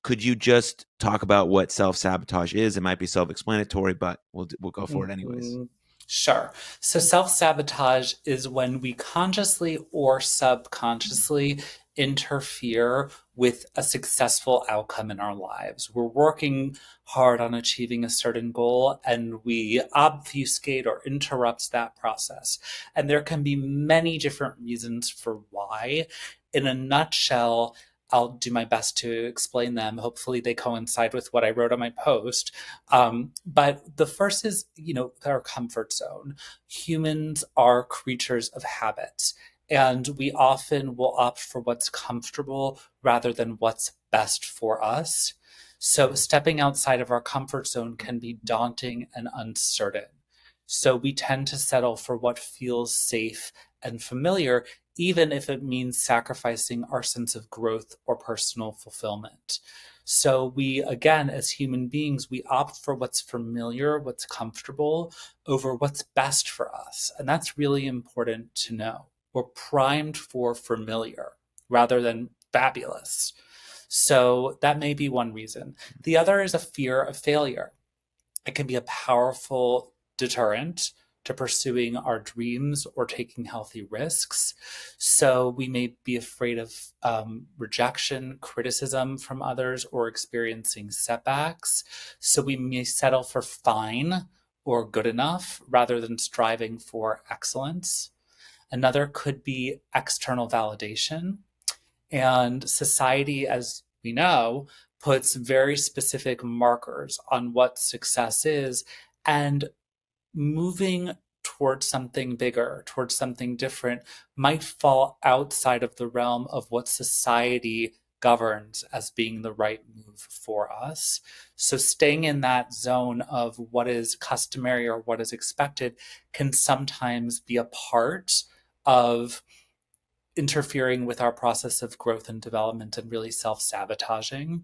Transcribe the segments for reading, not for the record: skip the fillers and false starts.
could you just talk about what self-sabotage is? It might be self-explanatory, but we'll go for it anyways. Mhm. Sure. So self-sabotage is when we consciously or subconsciously interfere with a successful outcome in our lives. We're working hard on achieving a certain goal and we obfuscate or interrupt that process. And there can be many different reasons for why. In a nutshell, I'll do my best to explain them. Hopefully, they coincide with what I wrote on my post. But the first is, our comfort zone. Humans are creatures of habit, and we often will opt for what's comfortable rather than what's best for us. So, stepping outside of our comfort zone can be daunting and uncertain. So, we tend to settle for what feels safe and familiar, even if it means sacrificing our sense of growth or personal fulfillment. So we, again, as human beings, we opt for what's familiar, what's comfortable over what's best for us. And that's really important to know. We're primed for familiar rather than fabulous. So that may be one reason. The other is a fear of failure. It can be a powerful deterrent to pursuing our dreams or taking healthy risks. So we may be afraid of rejection, criticism from others, or experiencing setbacks. So we may settle for fine or good enough rather than striving for excellence. Another could be external validation. And society, as we know, puts very specific markers on what success is. And moving towards something bigger, towards something different, might fall outside of the realm of what society governs as being the right move for us. So, staying in that zone of what is customary or what is expected can sometimes be a part of interfering with our process of growth and development and really self sabotaging.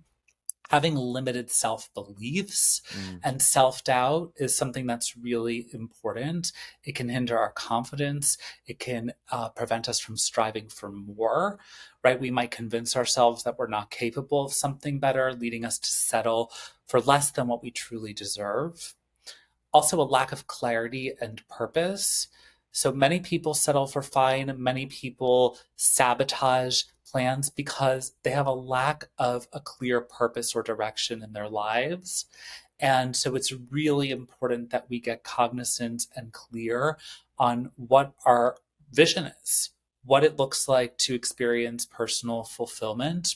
Having limited self beliefs Mm. and self doubt is something that's really important. It can hinder our confidence. It can prevent us from striving for more, right? We might convince ourselves that we're not capable of something better, leading us to settle for less than what we truly deserve. Also, a lack of clarity and purpose. So many people settle for fine. Many people sabotage plans because they have a lack of a clear purpose or direction in their lives. And so it's really important that we get cognizant and clear on what our vision is, what it looks like to experience personal fulfillment.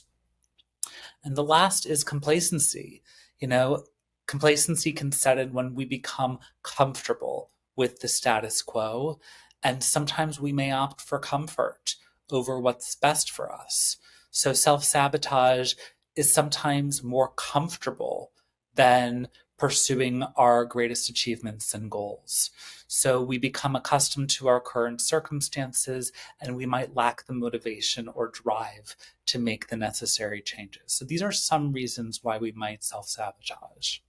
And the last is complacency. You know, complacency can set in when we become comfortable with the status quo. And sometimes we may opt for comfort over what's best for us. So self sabotage is sometimes more comfortable than pursuing our greatest achievements and goals. So we become accustomed to our current circumstances and we might lack the motivation or drive to make the necessary changes. So these are some reasons why we might self sabotage.